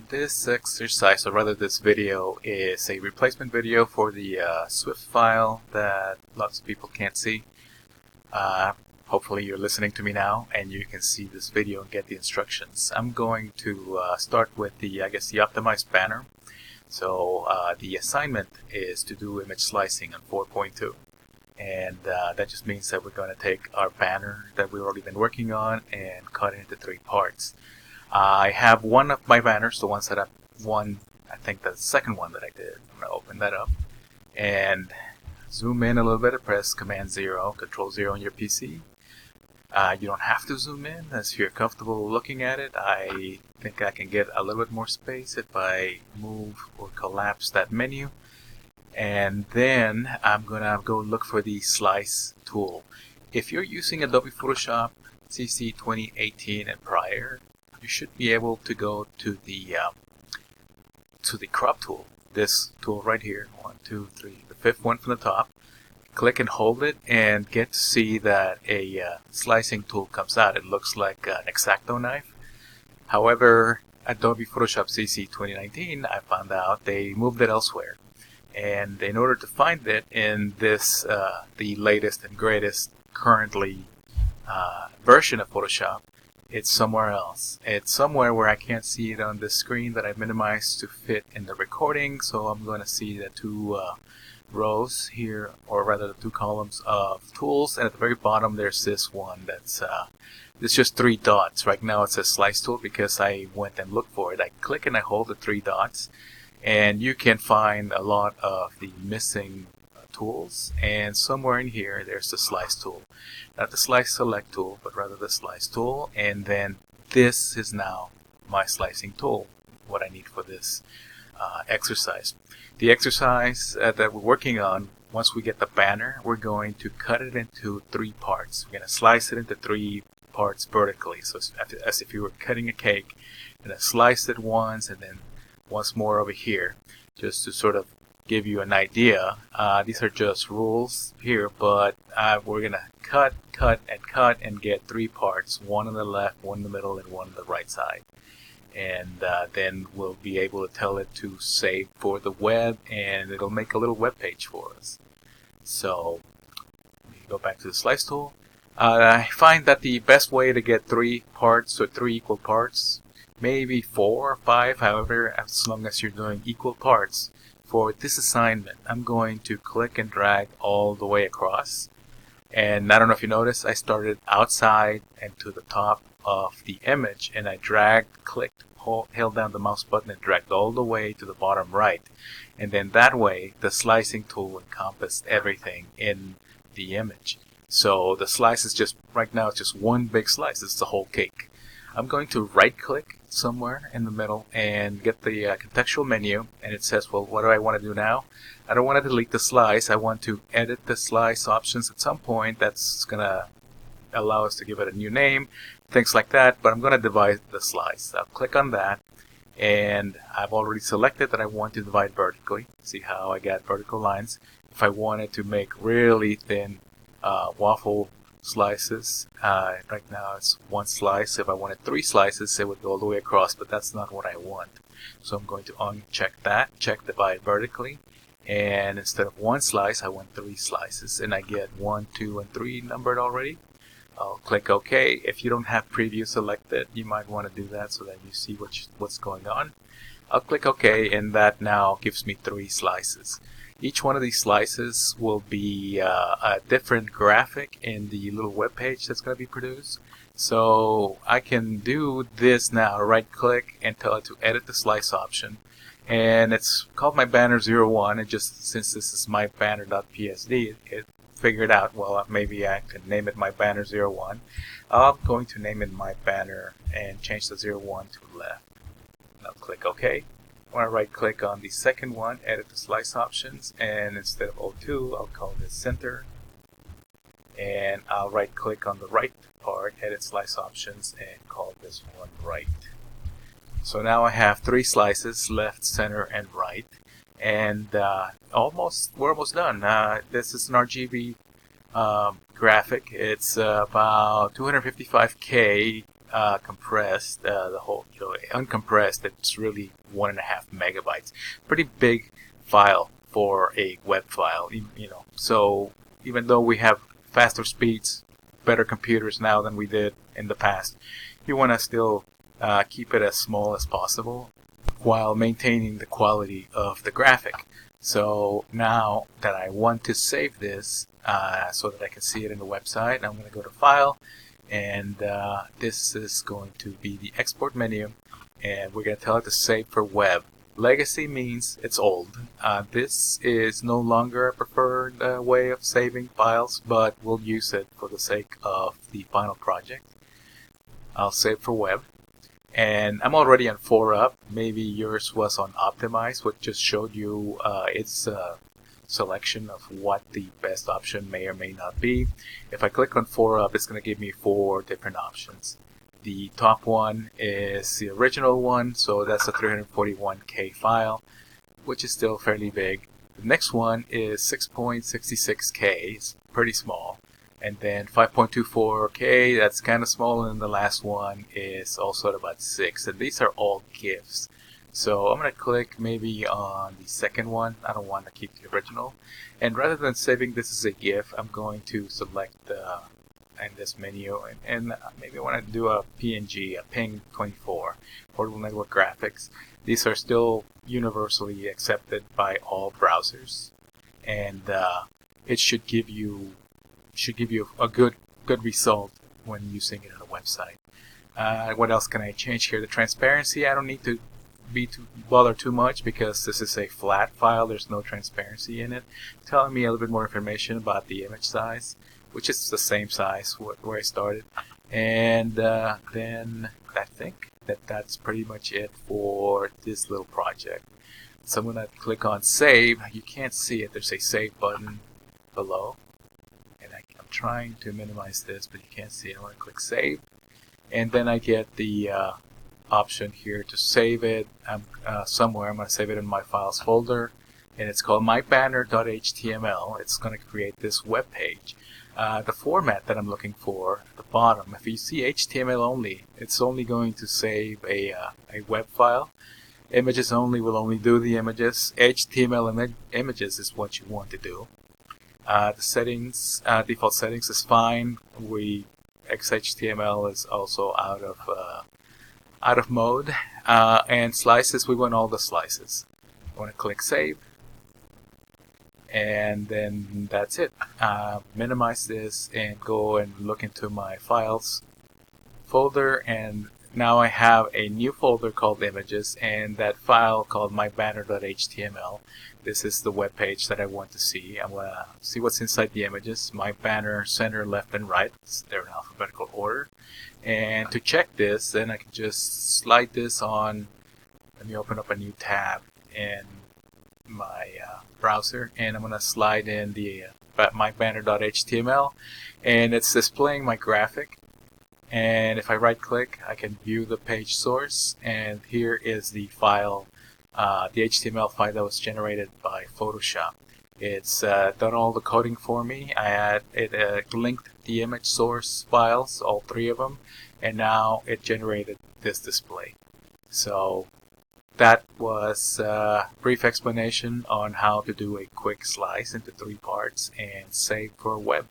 This exercise, or rather this video, is a replacement video for the Swift file that lots of people can't see. Hopefully you're listening to me now and you can see this video and get the instructions. I'm going to start with the optimized banner. So the assignment is to do image slicing on 4.2. And that just means that we're going to take our banner that we've already been working on and cut it into 3 parts. I have one of my banners, the ones that I think the second one that I did. I'm going to open that up and zoom in a little bit. Press Command 0, Control 0 on your PC. You don't have to zoom in as you're comfortable looking at it. I think I can get a little bit more space if I move or collapse that menu. And then I'm going to go look for the Slice tool. If you're using Adobe Photoshop CC 2018 and prior, you should be able to go to the crop tool. This tool right here, 1, 2, 3, the 5th one from the top. Click and hold it and get to see that a slicing tool comes out. It looks like an X-Acto knife. However, Adobe Photoshop CC 2019, I found out they moved it elsewhere. And in order to find it in this, the latest and greatest currently version of Photoshop, it's somewhere else. It's somewhere where I can't see it on this screen that I minimized to fit in the recording. So I'm going to see the 2 rows here, or rather the 2 columns of tools. And at the very bottom, there's this one that's it's just 3 dots. Right now it says Slice Tool because I went and looked for it. I click and I hold the 3 dots. And you can find a lot of the missing tools, and somewhere in here there's the Slice tool. Not the Slice Select tool, but rather the Slice tool. And then this is now my slicing tool, what I need for this exercise. The exercise that we're working on, once we get the banner, we're going to cut it into 3 parts. We're going to slice it into 3 parts vertically, so as if you were cutting a cake. And slice it once and then once more over here, just to sort of give you an idea. These are just rules here, but we're gonna cut and get 3 parts, 1 on the left, 1 in the middle, and 1 on the right side. And then we'll be able to tell it to save for the web, and it'll make a little web page for us. So we go back to the Slice tool. I find that the best way to get 3 parts, or 3 equal parts, maybe 4 or 5, however, as long as you're doing equal parts. For this assignment, I'm going to click and drag all the way across. And I don't know if you noticed, I started outside and to the top of the image, and I dragged, clicked, held down the mouse button and dragged all the way to the bottom right. And then that way, the slicing tool encompassed everything in the image. So the slice is just, right now, it's just one big slice. It's the whole cake. I'm going to right-click somewhere in the middle and get the contextual menu, and it says, well, what do I want to do now? I don't want to delete the slice. I want to edit the slice options at some point. That's going to allow us to give it a new name, things like that, but I'm going to divide the slice. I'll click on that, and I've already selected that I want to divide vertically. See how I got vertical lines. If I wanted to make really thin waffle slices, right now it's 1 slice. If I wanted 3 slices, it would go all the way across, but that's not what I want. So I'm going to uncheck that, check divide vertically, and instead of 1 slice, I want 3 slices, and I get 1, 2, and 3 numbered already. I'll click OK. If you don't have preview selected, you might want to do that so that you see what's going on. I'll click OK, and that now gives me 3 slices. Each one of these slices will be a different graphic in the little web page that's going to be produced. So I can do this now, right click and tell it to edit the slice option. And it's called my banner 01, and just since this is my banner.psd, it figured out, well, maybe I can name it my banner 01. I'm going to name it my banner and change the 01 to left. Now click OK. When I right click on the second one, edit the slice options, and instead of 02, I'll call this center. And I'll right click on the right part, edit slice options, and call this one right. So now I have 3 slices, left, center, and right. And we're almost done. This is an RGB graphic. It's about 255K compressed, the whole, uncompressed, it's really 1.5 megabytes. Pretty big file for a web file, So even though we have faster speeds, better computers now than we did in the past, you want to still keep it as small as possible while maintaining the quality of the graphic. So now that I want to save this so that I can see it in the website, I'm going to go to File, and this is going to be the export menu, and we're going to tell it to save for web. Legacy means it's old. This is no longer a preferred way of saving files, but we'll use it for the sake of the final project. I'll save for web. And I'm already on 4UP. Maybe yours was on Optimize, which just showed you its selection of what the best option may or may not be. If I click on 4UP, it's going to give me 4 different options. The top one is the original one, so that's a 341K file, which is still fairly big. The next one is 6.66K, it's pretty small. And then 5.24K, that's kind of small, and the last one is also at about 6. And these are all GIFs. So I'm going to click maybe on the second one. I don't want to keep the original. And rather than saving this as a GIF, I'm going to select in this menu, and maybe I want to do a PNG, a PNG24, Portable Network Graphics. These are still universally accepted by all browsers, and it should give you a good result when using it on a website. What else can I change here? The transparency, I don't need to bother too much because this is a flat file. There's no transparency in it. Telling me a little bit more information about the image size, which is the same size where I started. And then I think that's pretty much it for this little project. So I'm going to click on Save. You can't see it. There's a Save button below. I'm trying to minimize this, but you can't see it. I want to click Save, and then I get the option here to save it somewhere. I'm going to save it in my files folder, and it's called mybanner.html. It's going to create this web page. The format that I'm looking for at the bottom, if you see HTML only, it's only going to save a web file. Images only will only do the images. HTML images is what you want to do. The settings, default settings is fine. XHTML is also out of mode. And slices, we want all the slices. I want to click Save, and then that's it. Minimize this and go and look into my files folder, and now I have a new folder called Images, and that file called mybanner.html. This is the web page that I want to see. I'm going to see what's inside the images. My banner, center, left, and right. They're in alphabetical order. And to check this, then I can just slide this on. Let me open up a new tab in my browser, and I'm going to slide in the mybanner.html, and it's displaying my graphic. And if I right click, I can view the page source, and here is the file, the HTML file that was generated by Photoshop. It's done all the coding for me. It linked the image source files, all 3 of them, and now it generated this display. So that was a brief explanation on how to do a quick slice into 3 parts and save for web.